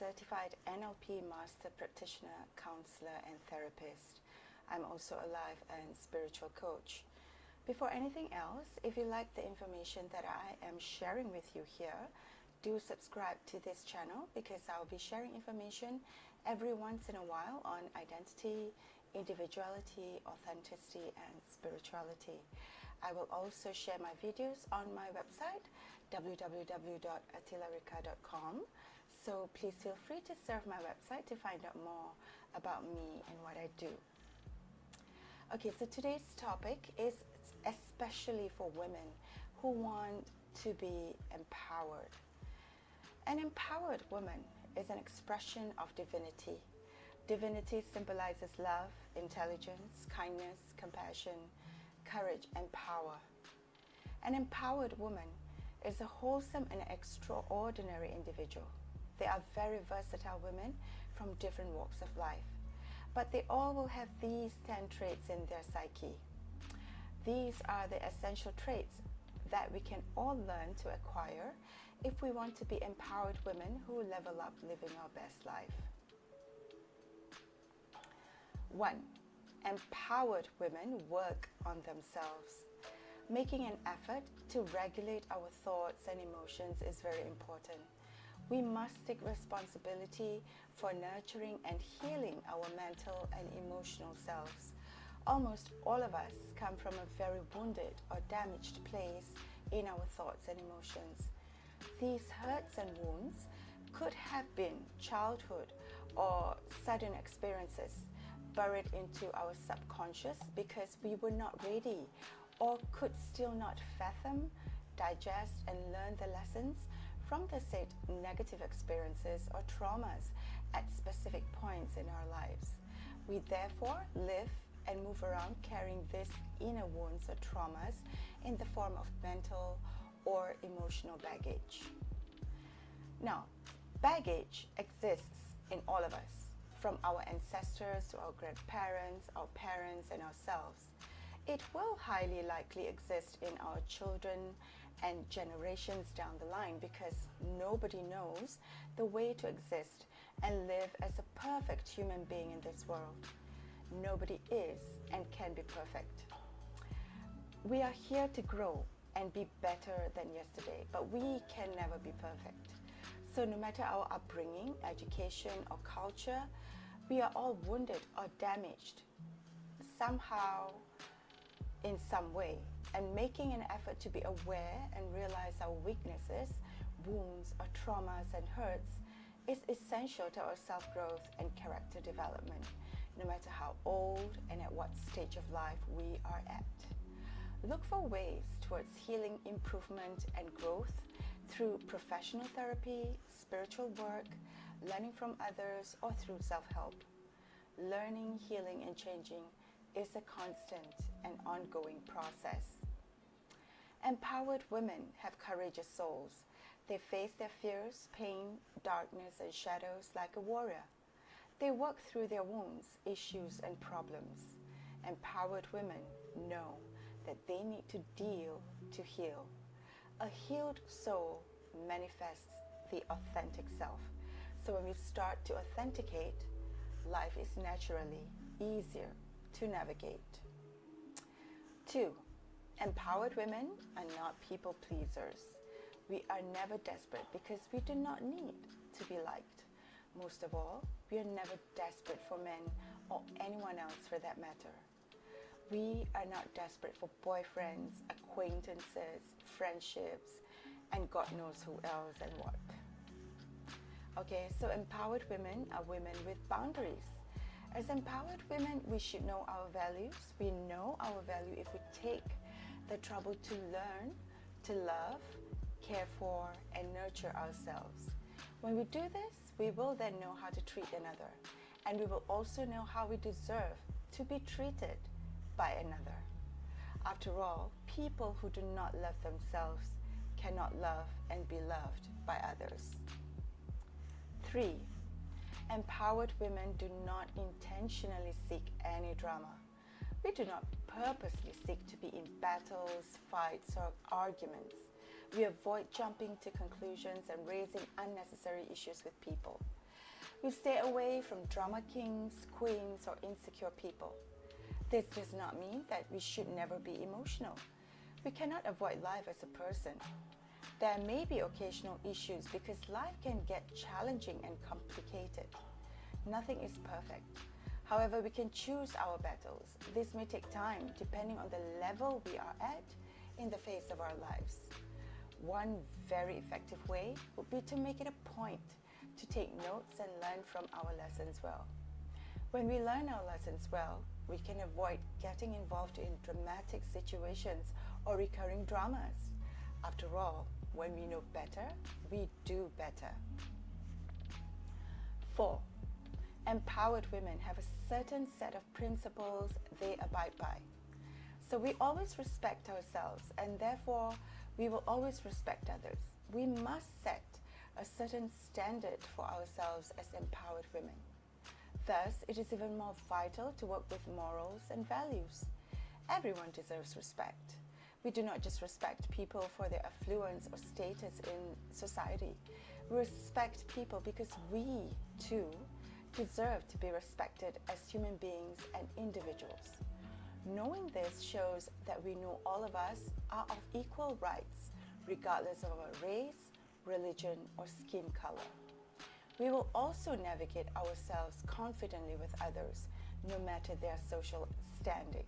certified NLP Master Practitioner, Counselor and Therapist. I'm also a life and spiritual coach. Before anything else, if you like the information that I am sharing with you here, do subscribe to this channel because I'll be sharing information every once in a while on identity, individuality, authenticity, and spirituality. I will also share my videos on my website, www.atylarika.com. So please feel free to surf my website to find out more about me and what I do. Okay, so today's topic is especially for women who want to be empowered. An empowered woman is an expression of divinity. Divinity symbolizes love, intelligence, kindness, compassion, courage, and power. An empowered woman is a wholesome and extraordinary individual. They are very versatile women from different walks of life, but they all will have these 10 traits in their psyche. These are the essential traits that we can all learn to acquire if we want to be empowered women who level up living our best life. 1. Empowered women work on themselves. Making an effort to regulate our thoughts and emotions is very important. We must take responsibility for nurturing and healing our mental and emotional selves. Almost all of us come from a very wounded or damaged place in our thoughts and emotions. These hurts and wounds could have been childhood or sudden experiences buried into our subconscious because we were not ready or could still not fathom, digest, and learn the lessons from the said negative experiences or traumas at specific points in our lives. We therefore live and move around carrying these inner wounds or traumas in the form of mental or emotional baggage. Now, baggage exists in all of us, from our ancestors to our grandparents, our parents, and ourselves. It will highly likely exist in our children and generations down the line because nobody knows the way to exist and live as a perfect human being in this world. Nobody is and can be perfect. We are here to grow and be better than yesterday, but we can never be perfect. So no matter our upbringing, education, or culture, we are all wounded or damaged somehow, in some way, and making an effort to be aware and realize our weaknesses, wounds, or traumas and hurts is essential to our self-growth and character development, no matter how old and at what stage of life we are at. Look for ways towards healing, improvement, and growth through professional therapy, spiritual work, learning from others, or through self-help. Learning, healing, and changing is a constant and ongoing process. Empowered women have courageous souls. They face their fears, pain, darkness, and shadows like a warrior. They work through their wounds, issues, and problems. Empowered women know that they need to deal to heal. A healed soul manifests the authentic self. So when we start to authenticate, life is naturally easier to navigate. 2. Empowered women are not people pleasers. We are never desperate because we do not need to be liked. Most of all, we are never desperate for men or anyone else for that matter. We are not desperate for boyfriends, acquaintances, friendships, and God knows who else and what. Okay, so empowered women are women with boundaries. As empowered women, we should know our values. We know our value if we take the trouble to learn, to love, care for, and nurture ourselves. When we do this, we will then know how to treat another, and we will also know how we deserve to be treated by another. After all, people who do not love themselves cannot love and be loved by others. 3. Empowered women do not intentionally seek any drama. We do not purposely seek to be in battles, fights, or arguments. We avoid jumping to conclusions and raising unnecessary issues with people. We stay away from drama kings, queens, or insecure people. This does not mean that we should never be emotional. We cannot avoid life as a person. There may be occasional issues because life can get challenging and complicated. Nothing is perfect. However, we can choose our battles. This may take time depending on the level we are at in the phase of our lives. One very effective way would be to make it a point to take notes and learn from our lessons well. When we learn our lessons well, we can avoid getting involved in dramatic situations or recurring dramas. After all, when we know better, we do better. 4. Empowered women have a certain set of principles they abide by. So we always respect ourselves, and therefore we will always respect others. We must set a certain standard for ourselves as empowered women. Thus, it is even more vital to work with morals and values. Everyone deserves respect. We do not just respect people for their affluence or status in society. We respect people because we, too, deserve to be respected as human beings and individuals. Knowing this shows that we know all of us are of equal rights, regardless of our race, religion, or skin color. We will also navigate ourselves confidently with others, no matter their social standing.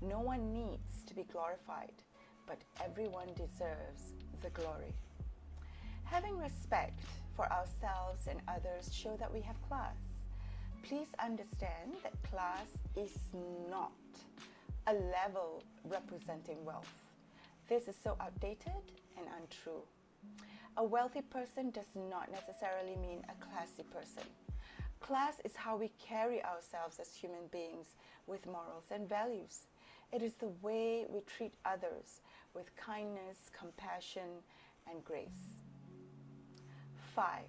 No one needs to be glorified, but everyone deserves the glory. Having respect for ourselves and others show that we have class. Please understand that class is not a level representing wealth. This is so outdated and untrue. A wealthy person does not necessarily mean a classy person. Class is how we carry ourselves as human beings with morals and values. It is the way we treat others with kindness, compassion, and grace. 5.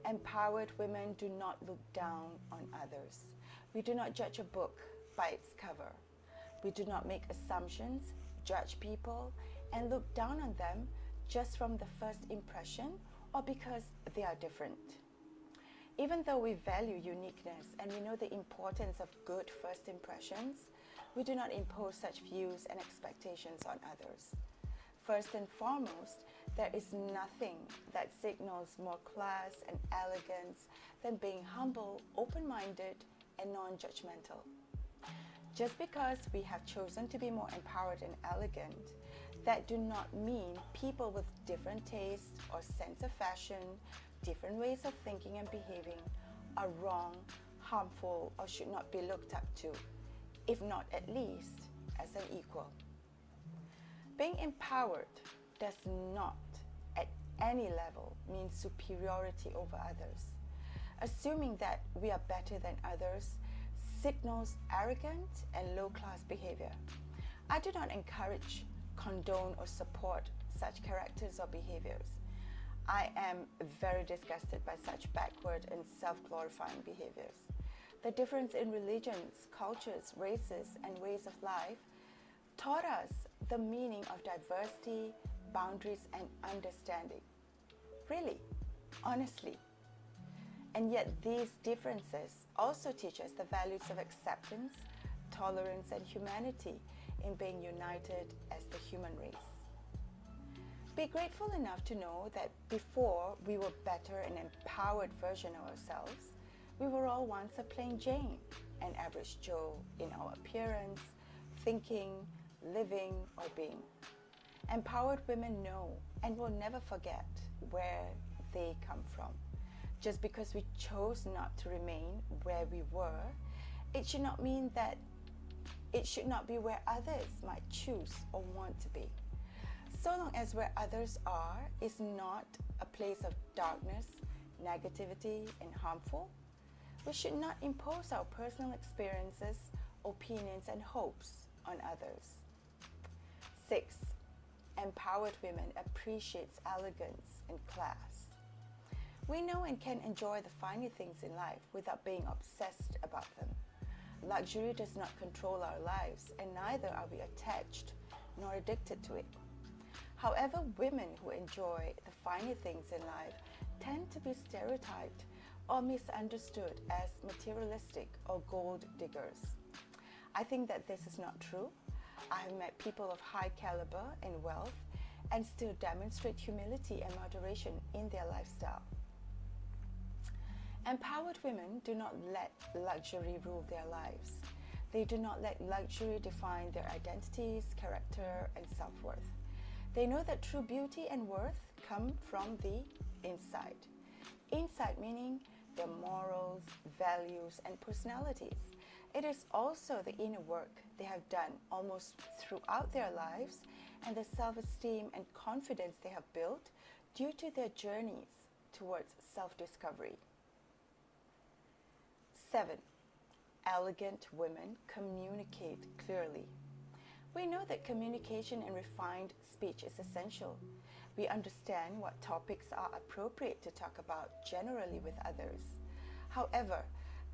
Empowered women do not look down on others. We do not judge a book by its cover. We do not make assumptions, judge people, and look down on them just from the first impression or because they are different. Even though we value uniqueness and we know the importance of good first impressions, we do not impose such views and expectations on others. First and foremost, there is nothing that signals more class and elegance than being humble, open-minded, and non-judgmental. Just because we have chosen to be more empowered and elegant, that do not mean people with different tastes or sense of fashion, different ways of thinking and behaving are wrong, harmful, or should not be looked up to, if not at least as an equal. Being empowered does not at any level mean superiority over others. Assuming that we are better than others signals arrogant and low-class behavior. I do not encourage, condone, or support such characters or behaviors. I am very disgusted by such backward and self-glorifying behaviors. The difference in religions, cultures, races, and ways of life taught us the meaning of diversity, boundaries, and understanding. Really, honestly. And yet these differences also teach us the values of acceptance, tolerance, and humanity in being united as the human race. Be grateful enough to know that before we were better and empowered version of ourselves, we were all once a plain Jane, an average Joe in our appearance, thinking, living, or being. Empowered women know and will never forget where they come from. Just because we chose not to remain where we were, it should not mean that it should not be where others might choose or want to be. So long as where others are is not a place of darkness, negativity, and harmful, we should not impose our personal experiences, opinions, and hopes on others. 6. Empowered women appreciates elegance and class. We know and can enjoy the finer things in life without being obsessed about them. Luxury does not control our lives, and neither are we attached nor addicted to it. However, women who enjoy the finer things in life tend to be stereotyped or misunderstood as materialistic or gold diggers. I think that this is not true. I have met people of high caliber and wealth and still demonstrate humility and moderation in their lifestyle. Empowered women do not let luxury rule their lives. They do not let luxury define their identities, character, and self-worth. They know that true beauty and worth come from the inside. Inside meaning their morals, values, and personalities. It is also the inner work they have done almost throughout their lives and the self-esteem and confidence they have built due to their journeys towards self-discovery. 7. Elegant women communicate clearly. We know that communication and refined speech is essential. We understand what topics are appropriate to talk about generally with others. However,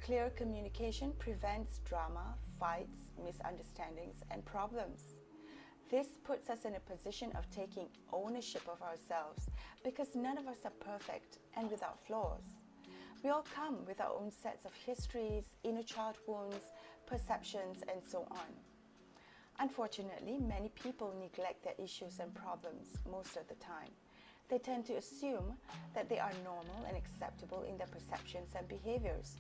clear communication prevents drama, fights, misunderstandings, and problems. This puts us in a position of taking ownership of ourselves because none of us are perfect and without flaws. We all come with our own sets of histories, inner child wounds, perceptions, and so on. Unfortunately, many people neglect their issues and problems most of the time. They tend to assume that they are normal and acceptable in their perceptions and behaviors,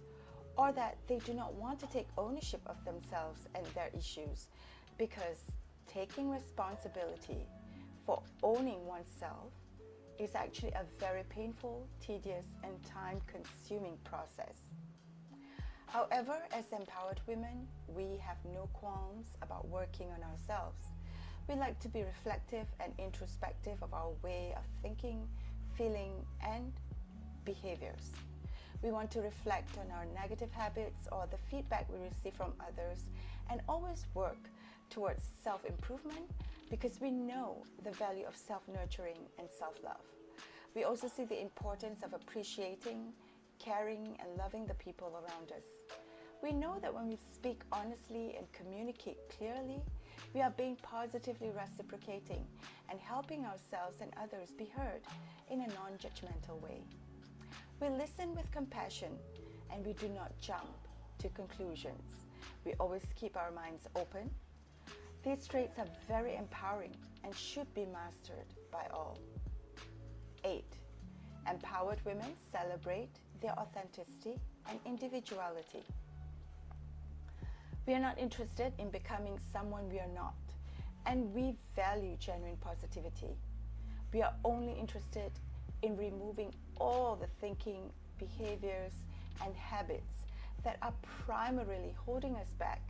or that they do not want to take ownership of themselves and their issues, because taking responsibility for owning oneself is actually a very painful, tedious, and time-consuming process. However, as empowered women, we have no qualms about working on ourselves. We like to be reflective and introspective of our way of thinking, feeling, and behaviors. We want to reflect on our negative habits or the feedback we receive from others and always work towards self-improvement because we know the value of self-nurturing and self-love. We also see the importance of appreciating, caring, and loving the people around us. We know that when we speak honestly and communicate clearly, we are being positively reciprocating and helping ourselves and others be heard in a non-judgmental way. We listen with compassion and we do not jump to conclusions. We always keep our minds open. These traits are very empowering and should be mastered by all. 8. Empowered women celebrate their authenticity and individuality. We are not interested in becoming someone we are not, and we value genuine positivity. We are only interested in removing all the thinking, behaviors, and habits that are primarily holding us back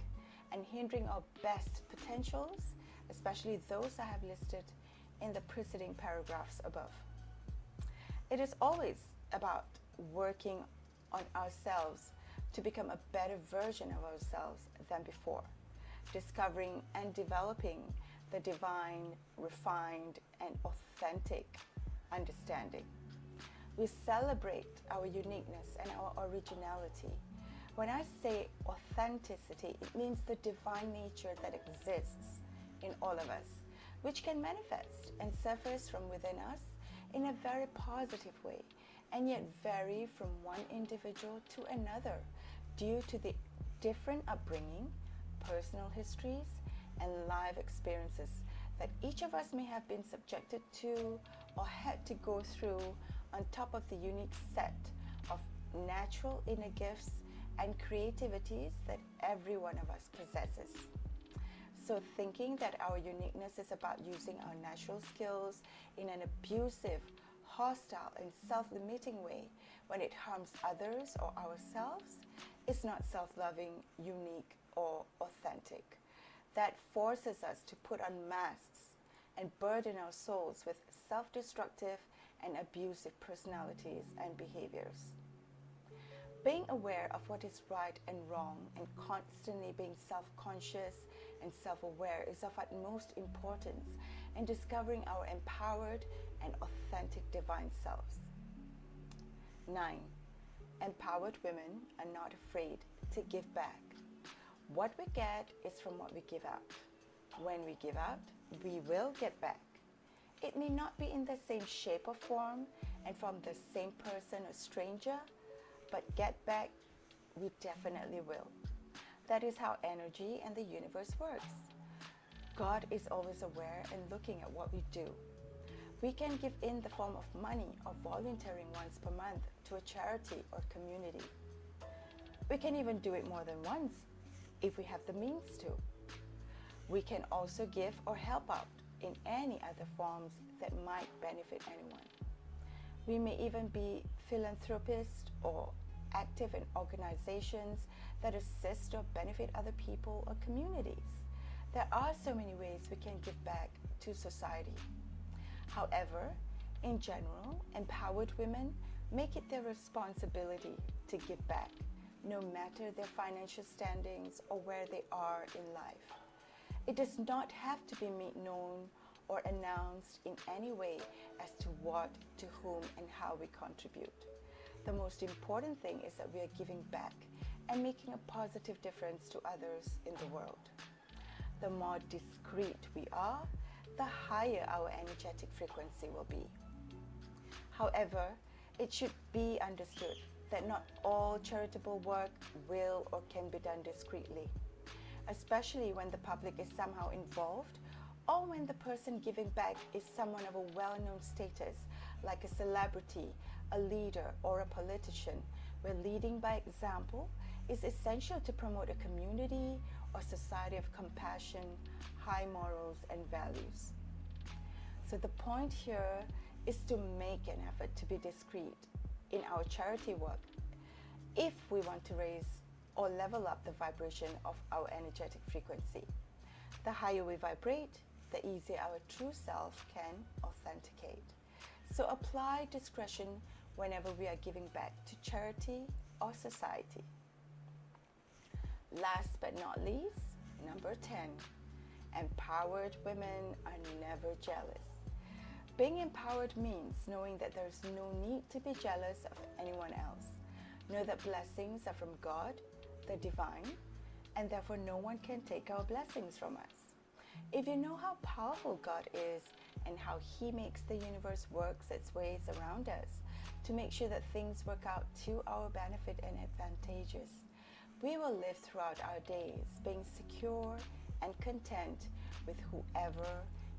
and hindering our best potentials, especially those I have listed in the preceding paragraphs above. It is always about working on ourselves to become a better version of ourselves than before, discovering and developing the divine, refined, and authentic understanding. We celebrate our uniqueness and our originality. When I say authenticity, it means the divine nature that exists in all of us, which can manifest and surface from within us in a very positive way, and yet vary from one individual to another due to the different upbringing, personal histories, and life experiences that each of us may have been subjected to or had to go through, on top of the unique set of natural inner gifts and creativities that every one of us possesses. So thinking that our uniqueness is about using our natural skills in an abusive, hostile, and self-limiting way when it harms others or ourselves is not self-loving, unique, or authentic. That forces us to put on masks and burden our souls with self-destructive and abusive personalities and behaviors. Being aware of what is right and wrong and constantly being self-conscious and self-aware is of utmost importance in discovering our empowered and authentic divine selves. 9. Empowered women are not afraid to give back. What we get is from what we give out. When we give out, we will get back. It may not be in the same shape or form and from the same person or stranger, but get back, we definitely will. That is how energy and the universe works. God is always aware and looking at what we do. We can give in the form of money or volunteering once per month to a charity or community. We can even do it more than once if we have the means to. We can also give or help out in any other forms that might benefit anyone. We may even be philanthropists or active in organizations that assist or benefit other people or communities. There are so many ways we can give back to society. However, in general, empowered women make it their responsibility to give back, no matter their financial standings or where they are in life. It does not have to be made known or announced in any way as to what, to whom, and how we contribute. The most important thing is that we are giving back and making a positive difference to others in the world. The more discreet we are, the higher our energetic frequency will be. However, it should be understood that not all charitable work will or can be done discreetly, especially when the public is somehow involved or when the person giving back is someone of a well-known status, like a celebrity, a leader, or a politician, where leading by example is essential to promote a community or society of compassion, high morals, and values. So the point here is to make an effort to be discreet in our charity work if we want to raise or level up the vibration of our energetic frequency. The higher we vibrate, the easier our true self can authenticate. So apply discretion whenever we are giving back to charity or society. Last but not least, number 10, empowered women are never jealous. Being empowered means knowing that there is no need to be jealous of anyone else. Know that blessings are from God, the divine, and therefore no one can take our blessings from us. If you know how powerful God is and how He makes the universe works its ways around us to make sure that things work out to our benefit and advantageous, we will live throughout our days being secure and content with whoever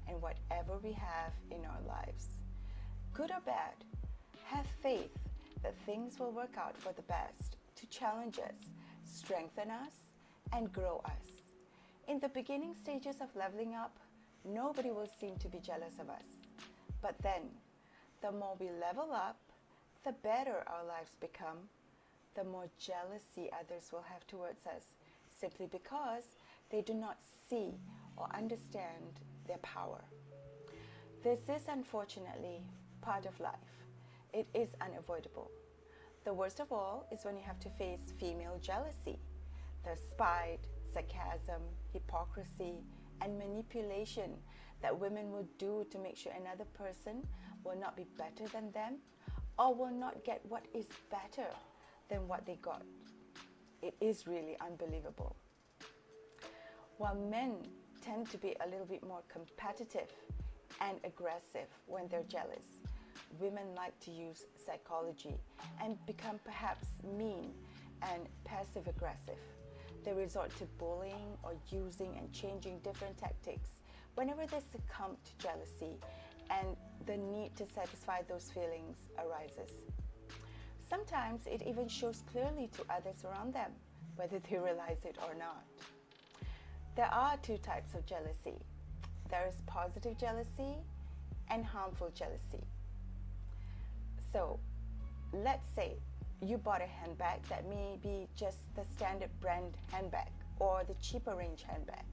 and whatever we have in our lives. Good or bad, have faith that things will work out for the best to challenge us, strengthen us, and grow us. In the beginning stages of leveling up, nobody will seem to be jealous of us. But then, the more we level up, the better our lives become, the more jealousy others will have towards us, simply because they do not see or understand their power. This is unfortunately part of life. It is unavoidable. The worst of all is when you have to face female jealousy. The spite, sarcasm, hypocrisy, and manipulation that women will do to make sure another person will not be better than them or will not get what is better than what they got. It is really unbelievable. While men tend to be a little bit more competitive and aggressive when they're jealous, women like to use psychology and become perhaps mean and passive aggressive. They resort to bullying or using and changing different tactics whenever they succumb to jealousy and the need to satisfy those feelings arises. Sometimes it even shows clearly to others around them, whether they realize it or not. There are two types of jealousy. There is positive jealousy and harmful jealousy. So, let's say you bought a handbag that may be just the standard brand handbag or the cheaper range handbag.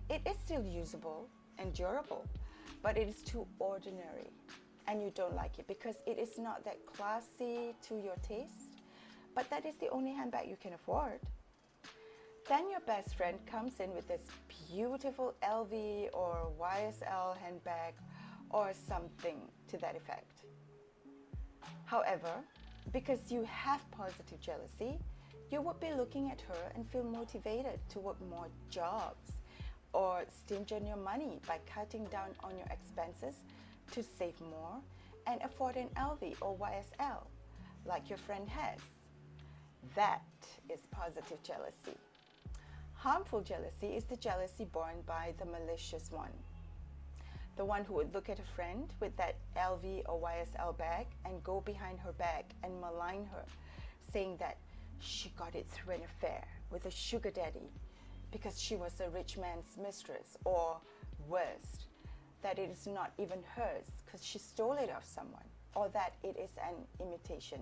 It is still usable and durable, but it is too ordinary and you don't like it because it is not that classy to your taste, but that is the only handbag you can afford. Then your best friend comes in with this beautiful LV or YSL handbag or something to that effect. However, because you have positive jealousy, you would be looking at her and feel motivated to work more jobs or stinge on your money by cutting down on your expenses to save more and afford an LV or YSL like your friend has. That is positive jealousy. Harmful jealousy is the jealousy born by the malicious one. The one who would look at a friend with that LV or YSL bag and go behind her back and malign her, saying that she got it through an affair with a sugar daddy because she was a rich man's mistress, or worse, that it is not even hers because she stole it off someone, or that it is an imitation.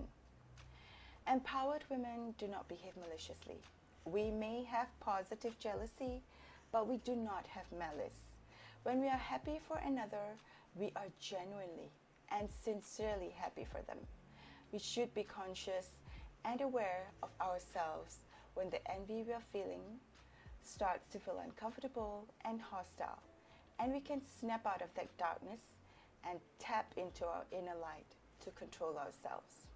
Empowered women do not behave maliciously. We may have positive jealousy, but we do not have malice. When we are happy for another, we are genuinely and sincerely happy for them. We should be conscious and aware of ourselves when the envy we are feeling starts to feel uncomfortable and hostile, and we can snap out of that darkness and tap into our inner light to control ourselves.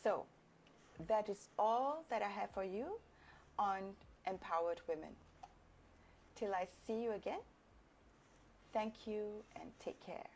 So, that is all that I have for you on empowered women. Till I see you again, thank you and take care.